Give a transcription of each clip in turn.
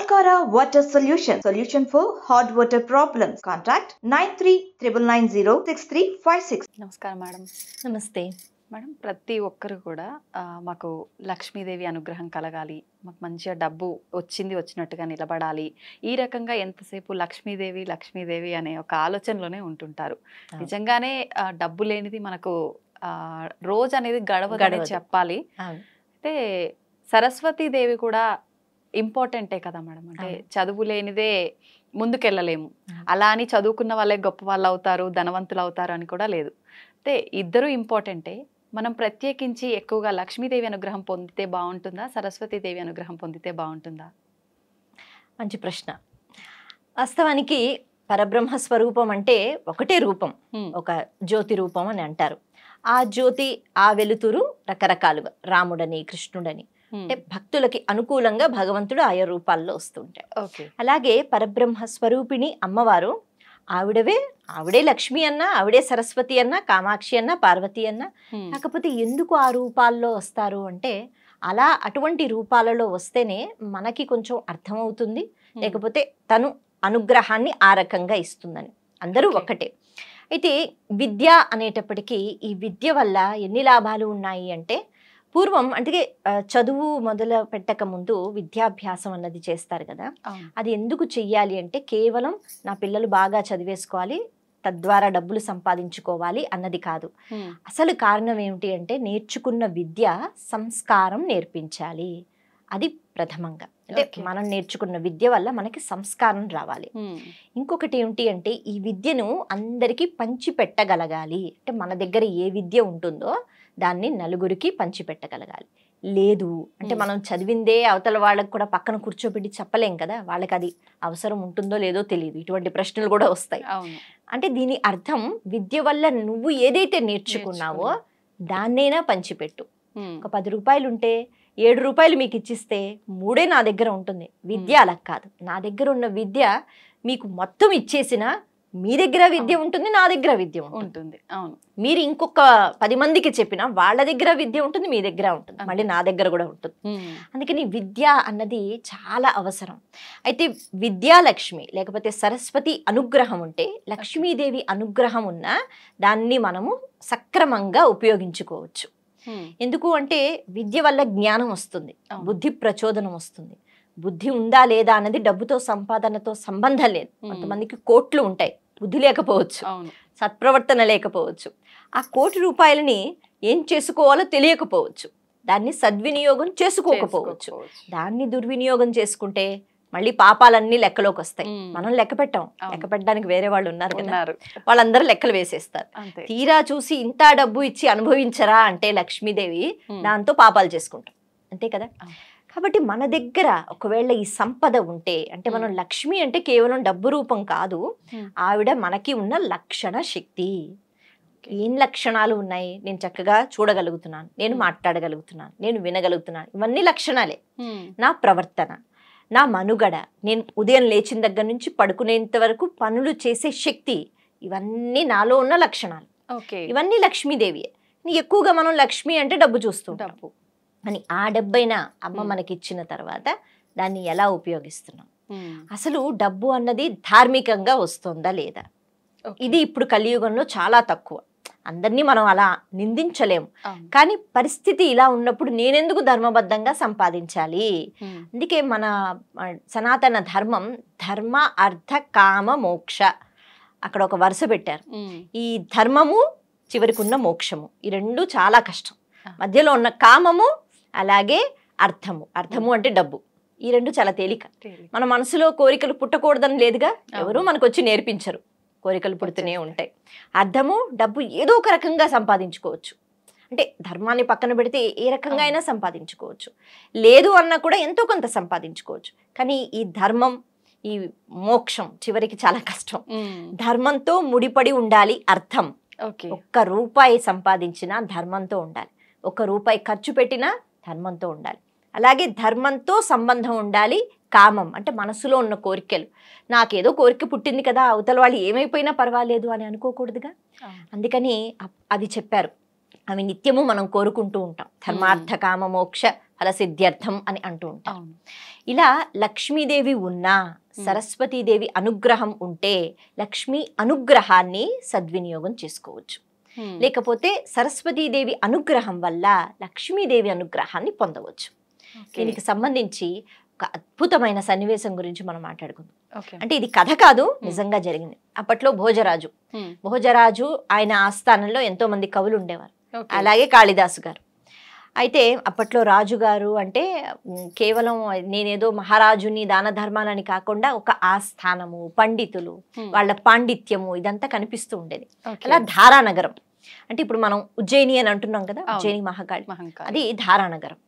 Sankara Water Solution for hot water problems. Contact 9399906356. నమస్కారం madam. నమస్తే madam, ప్రతి ఒక్కరు కూడా మాకు లక్ష్మీదేవి అనుగ్రహం కలగాలి, మాకు మంచిగా డబ్బు వచ్చినట్టుగా నిలబడాలి, ఈ రకంగా ఎంతసేపు లక్ష్మీదేవి లక్ష్మీదేవి అనే ఒక ఆలోచనలోనే ఉంటుంటారు. నిజంగానే డబ్బు లేనిది మనకు రోజు అనేది గడవదని చెప్పాలి. అయితే సరస్వతీదేవి కూడా ఇంపార్టెంటే కదా మేడం. అంటే చదువు లేనిదే ముందుకెళ్ళలేము, అలా అని చదువుకున్న వాళ్ళే గొప్ప వాళ్ళు అవుతారు, ధనవంతులు అవుతారు అని కూడా లేదు. అంటే ఇద్దరు ఇంపార్టెంటే. మనం ప్రత్యేకించి ఎక్కువగా లక్ష్మీదేవి అనుగ్రహం పొందితే బాగుంటుందా, సరస్వతీదేవి అనుగ్రహం పొందితే బాగుంటుందా? మంచి ప్రశ్న. వాస్తవానికి పరబ్రహ్మ స్వరూపం అంటే ఒకటే రూపం, ఒక జ్యోతి రూపం అని అంటారు. ఆ జ్యోతి, ఆ వెలుతురు రకరకాలుగా, రాముడని కృష్ణుడని, అంటే భక్తులకి అనుకూలంగా భగవంతుడు ఆయా రూపాల్లో వస్తుంటాయి. అలాగే పరబ్రహ్మ స్వరూపిణి అమ్మవారు ఆవిడే లక్ష్మి అన్నా, ఆవిడే సరస్వతి అన్నా, కామాక్షి అన్నా, పార్వతి అన్నా. కాకపోతే ఎందుకు ఆ రూపాల్లో వస్తారు అంటే, అలా అటువంటి రూపాలలో వస్తేనే మనకి కొంచెం అర్థమవుతుంది, లేకపోతే తను అనుగ్రహాన్ని ఆ రకంగా ఇస్తుందని. అందరూ ఒక్కటే. అయితే విద్య అనేటప్పటికీ ఈ విద్య వల్ల ఎన్ని లాభాలు ఉన్నాయి అంటే, పూర్వం అంటే చదువు మొదలు పెట్టక ముందు విద్యాభ్యాసం అన్నది చేస్తారు కదా. అది ఎందుకు చెయ్యాలి అంటే, కేవలం నా పిల్లలు బాగా చదివేసుకోవాలి, తద్వారా డబ్బులు సంపాదించుకోవాలి అన్నది కాదు. అసలు కారణం ఏమిటి అంటే, నేర్చుకున్న విద్య సంస్కారం నేర్పించాలి. అది ప్రథమంగా. అంటే మనం నేర్చుకున్న విద్య వల్ల మనకి సంస్కారం రావాలి. ఇంకొకటి ఏమిటి అంటే, ఈ విద్యను అందరికీ పంచిపెట్టగలగాలి. అంటే మన దగ్గర ఏ విద్య ఉంటుందో దాన్ని నలుగురికి పంచిపెట్టగలగాలి. లేదు అంటే మనం చదివిందే అవతల వాళ్ళకి కూడా పక్కన కూర్చోబెట్టి చెప్పలేం కదా, వాళ్ళకి అది అవసరం ఉంటుందో లేదో తెలియదు. ఇటువంటి ప్రశ్నలు కూడా వస్తాయి. అంటే దీని అర్థం, విద్య వల్ల నువ్వు ఏదైతే నేర్చుకున్నావో దాన్నైనా పంచిపెట్టు. ఒక 10 రూపాయలు ఉంటే 7 రూపాయలు మీకు ఇచ్చిస్తే 3 నా దగ్గర ఉంటుంది. విద్య అలా కాదు. నా దగ్గర ఉన్న విద్య మీకు మొత్తం ఇచ్చేసిన, మీ దగ్గర విద్య ఉంటుంది, నా దగ్గర విద్య ఉంటుంది. అవును, మీరు ఇంకొక 10 మందికి చెప్పినా వాళ్ళ దగ్గర విద్య ఉంటుంది, మీ దగ్గర ఉంటుంది, మళ్ళీ నా దగ్గర కూడా ఉంటుంది. అందుకని విద్య అన్నది చాలా అవసరం. అయితే విద్యాలక్ష్మి లేకపోతే సరస్వతి అనుగ్రహం ఉంటే, లక్ష్మీదేవి అనుగ్రహం ఉన్న దాన్ని మనము సక్రమంగా ఉపయోగించుకోవచ్చు. ఎందుకు అంటే, విద్య వల్ల జ్ఞానం వస్తుంది, బుద్ధి ప్రచోదనం వస్తుంది. బుద్ధి ఉందా లేదా అన్నది డబ్బుతో సంపాదనతో సంబంధం లేదు. కొంతమందికి కోట్లు ఉంటాయి, బుద్ధి లేకపోవచ్చు, సత్ప్రవర్తన లేకపోవచ్చు. ఆ 1 కోటి రూపాయలని ఏం చేసుకోవాలో తెలియకపోవచ్చు, దాన్ని సద్వినియోగం చేసుకోకపోవచ్చు. దాన్ని దుర్వినియోగం చేసుకుంటే మళ్ళీ పాపాలన్నీ లెక్కలోకి వస్తాయి. మనం లెక్క పెట్టాం, లెక్క పెట్టడానికి వేరే వాళ్ళు ఉన్నారు కదా, వాళ్ళందరూ లెక్కలు వేసేస్తారు. తీరా చూసి ఇంత డబ్బు ఇచ్చి అనుభవించరా అంటే లక్ష్మీదేవి దాంతో పాపాలు చేసుకుంటాం, అంతే కదా. కాబట్టి మన దగ్గర ఒకవేళ ఈ సంపద ఉంటే, అంటే మనం లక్ష్మి అంటే కేవలం డబ్బు రూపం కాదు, ఆవిడ మనకి ఉన్న లక్షణ శక్తి. ఏం లక్షణాలు ఉన్నాయి? నేను చక్కగా చూడగలుగుతున్నాను, నేను మాట్లాడగలుగుతున్నాను, నేను వినగలుగుతున్నాను, ఇవన్నీ లక్షణాలే. నా ప్రవర్తన, నా మనుగడ, నేను ఉదయం లేచిన దగ్గర నుంచి పడుకునేంత వరకు పనులు చేసే శక్తి, ఇవన్నీ నాలో ఉన్న లక్షణాలు. ఇవన్నీ లక్ష్మీదేవియే. ఎక్కువగా మనం లక్ష్మి అంటే డబ్బు చూస్తుంటాం, అని ఆ డబ్బైనా అమ్మ మనకి ఇచ్చిన తర్వాత దాన్ని ఎలా ఉపయోగిస్తున్నాం? అసలు డబ్బు అన్నది ధార్మికంగా వస్తుందా లేదా? ఇది ఇప్పుడు కలియుగంలో చాలా తక్కువ. అందరినీ మనం అలా నిందించలేము, కానీ పరిస్థితి ఇలా ఉన్నప్పుడు నేనెందుకు ధర్మబద్ధంగా సంపాదించాలి? అందుకే మన సనాతన ధర్మం ధర్మ అర్థ కామ మోక్ష, అక్కడ ఒక వరుస పెట్టారు. ఈ ధర్మము చివరికి ఉన్న మోక్షము, ఈ రెండు చాలా కష్టం. మధ్యలో ఉన్న కామము అలాగే అర్థము అంటే డబ్బు, ఈ రెండు చాలా తేలిక. మన మనసులో కోరికలు పుట్టకూడదని లేదుగా, ఎవరు మనకు వచ్చి నేర్పించరు, కోరికలు పుడుతూనే ఉంటాయి. అర్థము, డబ్బు ఏదో ఒక రకంగా సంపాదించుకోవచ్చు. అంటే ధర్మాన్ని పక్కన పెడితే ఏ రకంగా అయినా సంపాదించుకోవచ్చు, లేదు అన్నా కూడా ఎంతో కొంత సంపాదించుకోవచ్చు. కానీ ఈ ధర్మం, ఈ మోక్షం చివరికి చాలా కష్టం. ధర్మంతో ముడిపడి ఉండాలి అర్థం. 1 రూపాయి సంపాదించినా ధర్మంతో ఉండాలి, 1 రూపాయి ఖర్చు పెట్టినా ధర్మంతో ఉండాలి. అలాగే ధర్మంతో సంబంధం ఉండాలి కామం, అంటే మనసులో ఉన్న కోరికలు. నాకేదో కోరిక పుట్టింది కదా, అవతల వాళ్ళు ఏమైపోయినా పర్వాలేదు అని అనుకోకూడదుగా. అందుకని అది చెప్పారు, అవి నిత్యము మనం కోరుకుంటూ ఉంటాం. ధర్మార్థ కామ మోక్ష ఫలసిద్ధ్యర్థం అని అంటూ ఉంటారు. ఇలా లక్ష్మీదేవి ఉన్నా, సరస్వతీదేవి అనుగ్రహం ఉంటే లక్ష్మీ అనుగ్రహాన్ని సద్వినియోగం చేసుకోవచ్చు. లేకపోతే సరస్వతీదేవి అనుగ్రహం వల్ల లక్ష్మీదేవి అనుగ్రహాన్ని పొందవచ్చు. దీనికి సంబంధించి ఒక అద్భుతమైన సన్నివేశం గురించి మనం మాట్లాడుకుందాం. అంటే ఇది కథ కాదు, నిజంగా జరిగింది. అప్పట్లో భోజరాజు ఆయన ఆస్థానంలో ఎంతో మంది కవులు ఉండేవారు, అలాగే కాళిదాసు గారు. అయితే అప్పట్లో రాజుగారు అంటే కేవలం నేనేదో మహారాజుని దాన ధర్మాలని కాకుండా ఒక ఆస్థానము, పండితులు, వాళ్ళ పాండిత్యము ఇదంతా కనిపిస్తూ ఉండేది. అలా ధారానగరం అంటే ఇప్పుడు మనం ఉజ్జయిని అని అంటున్నాం కదా, ఉజ్జయిని మహాకాళి, అది ధారానగరం.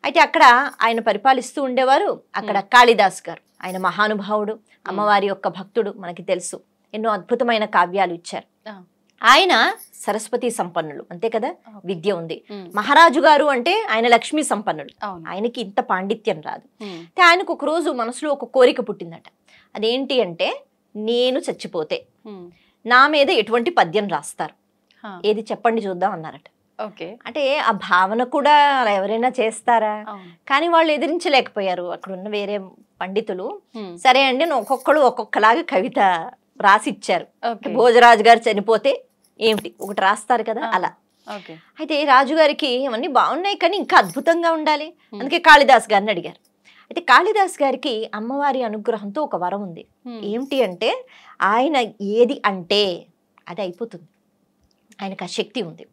అయితే అక్కడ ఆయన పరిపాలిస్తూ ఉండేవారు. అక్కడ కాళిదాస్ గారు, ఆయన మహానుభావుడు, అమ్మవారి యొక్క భక్తుడు, మనకి తెలుసు, ఎన్నో అద్భుతమైన కావ్యాలు ఇచ్చారు. ఆయన సరస్వతి సంపన్నులు, అంతే కదా, విద్య ఉంది. మహారాజు గారు అంటే ఆయన లక్ష్మీ సంపన్నుడు, ఆయనకి ఇంత పాండిత్యం రాదు. అయితే ఆయనకు ఒక రోజు మనసులో ఒక కోరిక పుట్టిందట. అదేంటి అంటే, నేను చచ్చిపోతే నా మీద ఎటువంటి పద్యం రాస్తారు, ఏది చెప్పండి చూద్దాం అన్నారట. అంటే ఆ భావన కూడా ఎవరైనా చేస్తారా, కానీ వాళ్ళు ఎదిరించలేకపోయారు అక్కడ ఉన్న వేరే పండితులు. సరే అండి, ఒక్కొక్కరు ఒక్కొక్కలాగా కవిత రాసిచ్చారు. భోజరాజు గారు చనిపోతే ఏమిటి ఒకటి రాస్తారు కదా, అలా. అయితే రాజుగారికి ఇవన్నీ బాగున్నాయి కానీ ఇంకా అద్భుతంగా ఉండాలి, అందుకే కాళిదాస్ గారిని అడిగారు. అయితే కాళిదాస్ గారికి అమ్మవారి అనుగ్రహంతో ఒక వరం ఉంది. ఏమిటి అంటే, ఆయన ఏది అంటే అది అయిపోతుంది, ఆయనకు ఆ శక్తి ఉంది.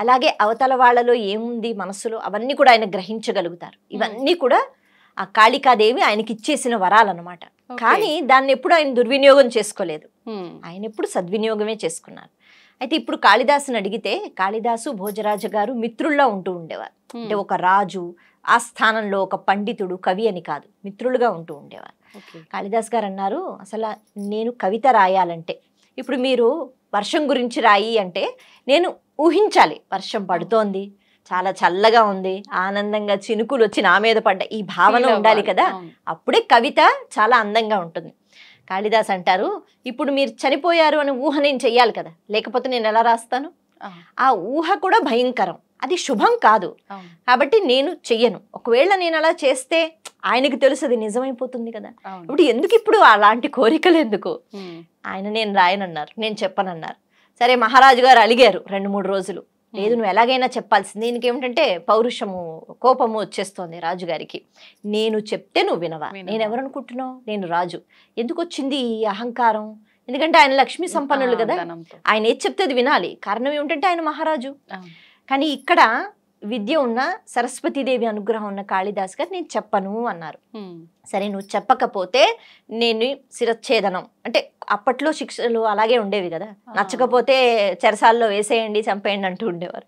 అలాగే అవతల వాళ్ళలో ఏముంది మనసులో అవన్నీ కూడా ఆయన గ్రహించగలుగుతారు. ఇవన్నీ కూడా ఆ కాళికాదేవి ఆయనకి ఇచ్చేసిన వరాలన్నమాట. కానీ దాన్ని ఎప్పుడు ఆయన దుర్వినియోగం చేసుకోలేదు, ఆయన ఎప్పుడు సద్వినియోగమే చేసుకున్నారు. అయితే ఇప్పుడు కాళిదాసుని అడిగితే, కాళిదాసు భోజరాజు గారు మిత్రుల్లా ఉంటూ ఉండేవారు. అంటే ఒక రాజు ఆ స్థానంలో ఒక పండితుడు, కవి అని కాదు, మిత్రులుగా ఉంటూ ఉండేవారు. కాళిదాస్ గారు అన్నారు, అసలు నేను కవిత రాయాలంటే, ఇప్పుడు మీరు వర్షం గురించి రాయి అంటే నేను ఊహించాలి, వర్షం పడుతోంది, చాలా చల్లగా ఉంది, ఆనందంగా చినుకులు వచ్చి నా మీద పడ్డ, ఈ భావన ఉండాలి కదా, అప్పుడే కవిత చాలా అందంగా ఉంటుంది. కాళిదాస్ అంటారు, ఇప్పుడు మీరు చనిపోయారు అని ఊహ నేను చెయ్యాలి కదా, లేకపోతే నేను ఎలా రాస్తాను, ఆ ఊహ కూడా భయంకరం, అది శుభం కాదు, కాబట్టి నేను చెయ్యను. ఒకవేళ నేను అలా చేస్తే ఆయనకు తెలుసు అది నిజమైపోతుంది కదా, ఇప్పుడు ఇప్పుడు అలాంటి కోరికలు ఎందుకు, ఆయన నేను రాయనన్నారు, నేను చెప్పనన్నారు. సరే మహారాజు గారు అలిగారు 2-3 రోజులు. లేదు, నువ్వు ఎలాగైనా చెప్పాల్సింది. దీనికి ఏమిటంటే పౌరుషము, కోపము వచ్చేస్తోంది రాజుగారికి. నేను చెప్తే నువ్వు వినవా, నేను ఎవరు అనుకుంటున్నావు, నేను రాజు, ఎందుకు వచ్చింది ఈ అహంకారం, ఎందుకంటే ఆయన లక్ష్మీ సంపన్నులు కదా, ఆయన ఏది చెప్తే అది వినాలి. కారణం ఏమిటంటే ఆయన మహారాజు. కానీ ఇక్కడ విద్య ఉన్న సరస్వతీదేవి అనుగ్రహం ఉన్న కాళిదాస్ గారు నేను చెప్పను అన్నారు. సరే నువ్వు చెప్పకపోతే నేను శిరచ్ఛేదనం, అంటే అప్పట్లో శిక్షలు అలాగే ఉండేవి కదా, నచ్చకపోతే చెరసాల్లో వేసేయండి, చంపేయండి అంటూ ఉండేవారు.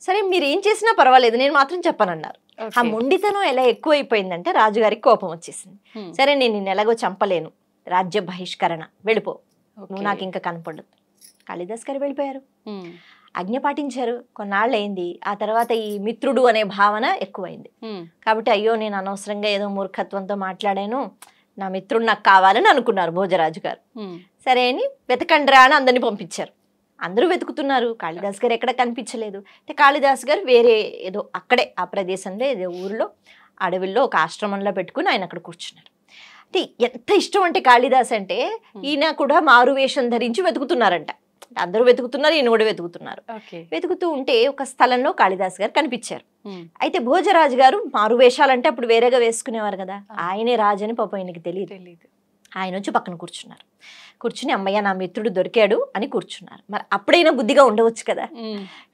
సరే మీరు ఏం చేసినా పర్వాలేదు, నేను మాత్రం చెప్పనన్నారు. ఆ మొండితనం ఎలా ఎక్కువైపోయిందంటే రాజుగారికి కోపం వచ్చేసింది. సరే నేను నిన్ను ఎలాగో చంపలేను, రాజ్య బహిష్కరణ, వెళ్ళిపో, నువ్వు నాకు ఇంకా కనపడదు. కాళిదాస్ గారు వెళ్ళిపోయారు, ఆజ్ఞ పాటించారు. కొన్నాళ్ళు అయింది, ఆ తర్వాత ఈ మిత్రుడు అనే భావన ఎక్కువైంది. కాబట్టి అయ్యో నేను అనవసరంగా ఏదో మూర్ఖత్వంతో మాట్లాడాను, నా మిత్రుడు నాకు కావాలని అనుకున్నారు భోజరాజు గారు. సరే అని వెతకండ్రా అని అందరిని పంపించారు. అందరూ వెతుకుతున్నారు, కాళిదాస్ గారు ఎక్కడ కనిపించలేదు. అంటే కాళిదాస్ గారు వేరే ఏదో అక్కడే ఆ ప్రదేశంలో ఏదో ఊర్లో అడవిలో ఒక ఆశ్రమంలో పెట్టుకుని ఆయన అక్కడ కూర్చున్నారు. అంటే ఎంత ఇష్టం అంటే కాళిదాస్ అంటే, ఈయన కూడా మారు వేషం ధరించి వెతుకుతున్నారంట. అందరూ వెతుకుతున్నారు, ఈయన కూడా వెతుకుతున్నారు. వెతుకుతూ ఉంటే ఒక స్థలంలో కాళిదాస్ గారు కనిపించారు. అయితే భోజరాజు గారు మారు వేషాలంటే అప్పుడు వేరేగా వేసుకునేవారు కదా, ఆయనే రాజు అని పాపం ఆయనకి తెలియదు. ఆయన వచ్చి పక్కన కూర్చున్నారు. కూర్చుని అమ్మయ్య నా మిత్రుడు దొరికాడు అని కూర్చున్నారు. మరి అప్పుడైనా బుద్ధిగా ఉండవచ్చు కదా.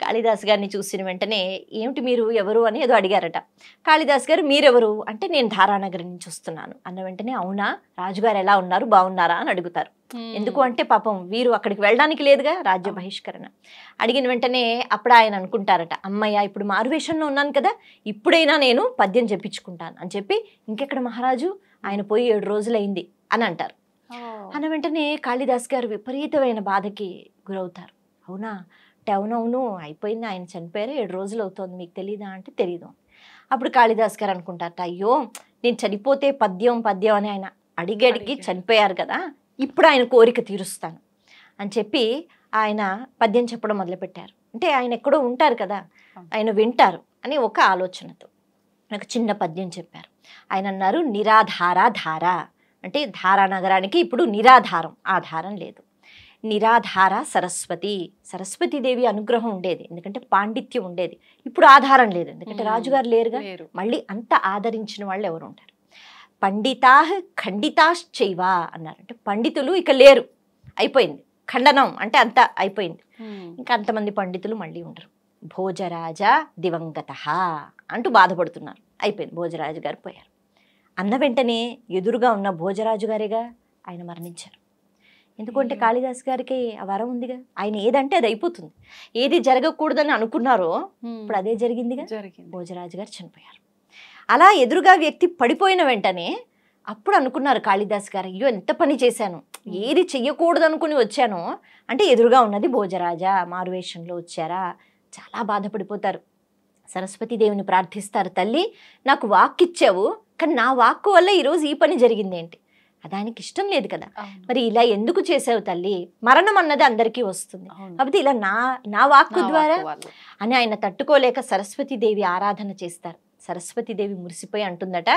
కాళిదాస్ గారిని చూసిన వెంటనే ఏమిటి మీరు ఎవరు అని ఏదో అడిగారట. కాళిదాస్ గారు మీరెవరు అంటే నేను ధారానగరం నుంచి వస్తున్నాను అన్న వెంటనే, అవునా, రాజుగారు ఎలా ఉన్నారు, బాగున్నారా అని అడుగుతారు. ఎందుకు అంటే పాపం వీరు అక్కడికి వెళ్ళడానికి లేదుగా, రాజ్య బహిష్కరణ. అడిగిన వెంటనే అప్పుడు ఆయన అనుకుంటారట, అమ్మయ్య ఇప్పుడు మారువేషంలో ఉన్నాను కదా, ఇప్పుడైనా నేను పద్యం చెప్పించుకుంటాను అని చెప్పి, ఇంకెక్కడ మహారాజు, ఆయన పోయి 7 రోజులైంది అని అంటారు. అన్న వెంటనే కాళిదాస్ గారు విపరీతమైన బాధకి గురవుతారు. అవునా అంటే అవునవును అయిపోయింది, ఆయన చనిపోయారు, 7 రోజులు అవుతుంది, మీకు తెలీదా అంటే తెలీదు. అప్పుడు కాళిదాస్ గారు అనుకుంటారట, అయ్యో నేను చనిపోతే పద్యం అని ఆయన అడిగి చనిపోయారు కదా, ఇప్పుడు ఆయన కోరిక తీరుస్తాను అని చెప్పి ఆయన పద్యం చెప్పడం మొదలుపెట్టారు. అంటే ఆయన ఎక్కడో ఉంటారు కదా, ఆయన వింటారు అని ఒక ఆలోచనతో. నాకు చిన్న పద్యం చెప్పారు. ఆయన అన్నారు, నిరాధార ధార అంటే ధారా నగరానికి ఇప్పుడు నిరాధారం, ఆధారం లేదు. నిరాధార సరస్వతి, సరస్వతీదేవి అనుగ్రహం ఉండేది, ఎందుకంటే పాండిత్యం ఉండేది. ఇప్పుడు ఆధారం లేదు, ఎందుకంటే రాజుగారు లేరుగా. మళ్ళీ అంత ఆదరించిన వాళ్ళు ఎవరు ఉంటారు? పండితా ఖండితాశ్చైవ అన్నారు, అంటే పండితులు ఇక లేరు, అయిపోయింది. ఖండనం అంటే అంత అయిపోయింది, ఇంకా అంతమంది పండితులు మళ్ళీ ఉండరు. భోజరాజ దివంగత అంటూ బాధపడుతున్నారు. అయిపోయింది, భోజరాజు గారు పోయారు. అన్న వెంటనే ఎదురుగా ఉన్న భోజరాజు గారిగా ఆయన మరణించారు. ఎందుకంటే కాళిదాస్ గారికి ఆ వరం ఉందిగా, ఆయన ఏదంటే అది అయిపోతుంది. ఏది జరగకూడదని అనుకున్నారో ఇప్పుడు అదే జరిగిందిగా, భోజరాజు గారు చనిపోయారు. అలా ఎదురుగా వ్యక్తి పడిపోయిన వెంటనే అప్పుడు అనుకున్నారు కాళిదాస్ గారు, అయ్యో ఎంత పని చేశాను, ఏది చెయ్యకూడదు అనుకుని వచ్చానో, అంటే ఎదురుగా ఉన్నది భోజరాజా, మారువేషంలో వచ్చారా. చాలా బాధపడిపోతారు. సరస్వతీదేవిని ప్రార్థిస్తారు, తల్లి నాకు వాక్ ఇచ్చావు, కానీ నా వాక్కు వల్ల ఈరోజు ఈ పని జరిగింది ఏంటి, దానికి ఇష్టం లేదు కదా, మరి ఇలా ఎందుకు చేసావు తల్లి, మరణం అన్నది అందరికీ వస్తుంది, కాబట్టి ఇలా నా వాక్కు ద్వారా అని ఆయన తట్టుకోలేక సరస్వతీదేవి ఆరాధన చేస్తారు. సరస్వతీదేవి మురిసిపోయి అంటుందట,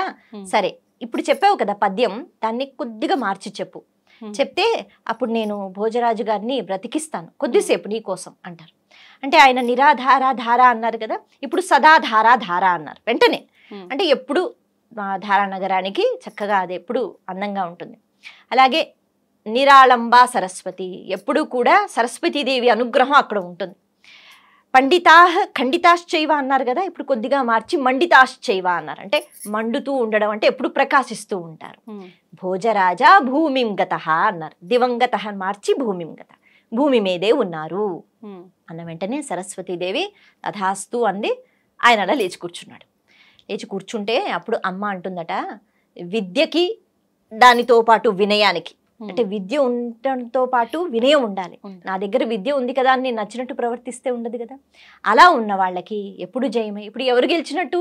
సరే ఇప్పుడు చెప్పావు కదా పద్యం, దాన్ని కొద్దిగా మార్చి చెప్పు, చెప్తే అప్పుడు నేను భోజరాజు గారిని బ్రతికిస్తాను కొద్దిసేపు నీ కోసం అంటారు. అంటే ఆయన నిరాధార ధార అన్నారు కదా, ఇప్పుడు సదాధార ధార అన్నారు వెంటనే. అంటే ఎప్పుడు ధారా నగరానికి చక్కగా అది ఎప్పుడు అందంగా ఉంటుంది. అలాగే నిరాళంబా సరస్వతి, ఎప్పుడు కూడా సరస్వతీదేవి అనుగ్రహం అక్కడ ఉంటుంది. పండితా ఖండితాశ్చైవ అన్నారు కదా, ఇప్పుడు కొద్దిగా మార్చి మండితాశ్చైవ అన్నారు, అంటే మండుతూ ఉండడం, అంటే ఎప్పుడు ప్రకాశిస్తూ ఉంటారు. భోజరాజ భూమిం గతః అన్నారు, దివంగత మార్చి భూమిం గత, భూమి మీదే ఉన్నారు అన్న వెంటనే సరస్వతీదేవి తథాస్తు అంది. ఆయన అలా లేచి కూర్చున్నాడు. లేచి కూర్చుంటే అప్పుడు అమ్మ అంటుందట, విద్యకి దానితో పాటు వినయానికి, అంటే విద్య ఉండటంతో పాటు వినయం ఉండాలి. నా దగ్గర విద్య ఉంది కదా అని నేను నచ్చినట్టు ప్రవర్తిస్తే ఉండదు కదా. అలా ఉన్న వాళ్ళకి ఎప్పుడు జయమే. ఇప్పుడు ఎవరు గెలిచినట్టు?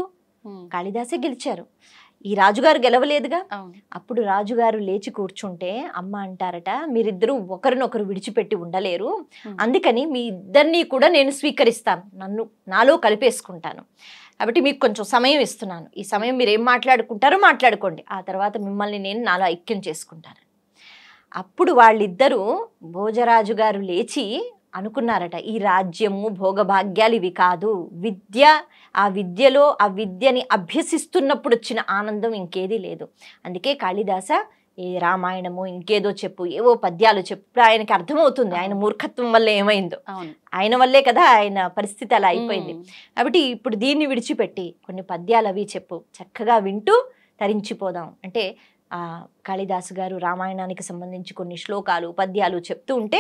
కాళిదాసే గెలిచారు, ఈ రాజుగారు గెలవలేదుగా. అప్పుడు రాజుగారు లేచి కూర్చుంటే అమ్మ అంటారట, మీరిద్దరూ ఒకరినొకరు విడిచిపెట్టి ఉండలేరు, అందుకని మీ ఇద్దరినీ కూడా నేను స్వీకరిస్తాను, నన్ను నాలో కలిపేసుకుంటాను, కాబట్టి మీకు కొంచెం సమయం ఇస్తున్నాను, ఈ సమయం మీరు ఏం మాట్లాడుకుంటారో మాట్లాడుకోండి, ఆ తర్వాత మిమ్మల్ని నేను నాలో ఐక్యం చేసుకుంటాను. అప్పుడు వాళ్ళిద్దరూ భోజరాజు గారు లేచి అనుకున్నారట, ఈ రాజ్యము భోగభాగ్యాలు ఇవి కాదు, విద్య, ఆ విద్యలో ఆ విద్యని అభ్యసిస్తున్నప్పుడు వచ్చిన ఆనందం ఇంకేదీ లేదు. అందుకే కాళిదాస ఏ రామాయణము ఇంకేదో చెప్పు, ఏవో పద్యాలు చెప్పు. ఆయనకి అర్థమవుతుంది ఆయన మూర్ఖత్వం వల్ల ఏమైందో, ఆయన వల్లే కదా ఆయన పరిస్థితి అలా అయిపోయింది. కాబట్టి ఇప్పుడు దీన్ని విడిచిపెట్టి కొన్ని పద్యాలు అవి చెప్పు, చక్కగా వింటూ తరించిపోదాం అంటే కాళిదాసు గారు రామాయణానికి సంబంధించి కొన్ని శ్లోకాలు పద్యాలు చెప్తూ ఉంటే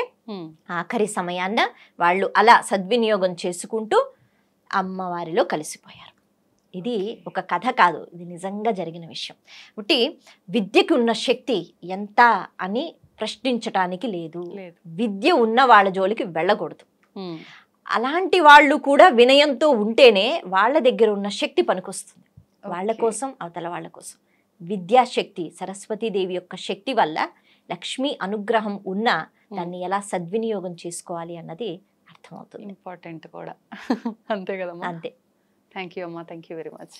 ఆఖరి సమయాన్న వాళ్ళు అలా సద్వినియోగం చేసుకుంటూ అమ్మవారిలో కలిసిపోయారు. ఇది ఒక కథ కాదు, ఇది నిజంగా జరిగిన విషయం. కాబట్టి విద్యకు ఉన్న శక్తి ఎంత అని ప్రశ్నించటానికి లేదు, విద్య ఉన్న వాళ్ళ జోలికి వెళ్ళకూడదు. అలాంటి వాళ్ళు కూడా వినయంతో ఉంటేనే వాళ్ళ దగ్గర ఉన్న శక్తి పనికొస్తుంది, వాళ్ళ కోసం అవతల వాళ్ళ కోసం. విద్యాశక్తి సరస్వతీదేవి యొక్క శక్తి వల్ల లక్ష్మీ అనుగ్రహం ఉన్న దాన్ని ఎలా సద్వినియోగం చేసుకోవాలి అన్నది అర్థమవుతుంది. ఇంపార్టెంట్ కూడా అంతే కదమ్మా. అంతే. థ్యాంక్ యూ అమ్మా, థ్యాంక్ యూ వెరీ మచ్.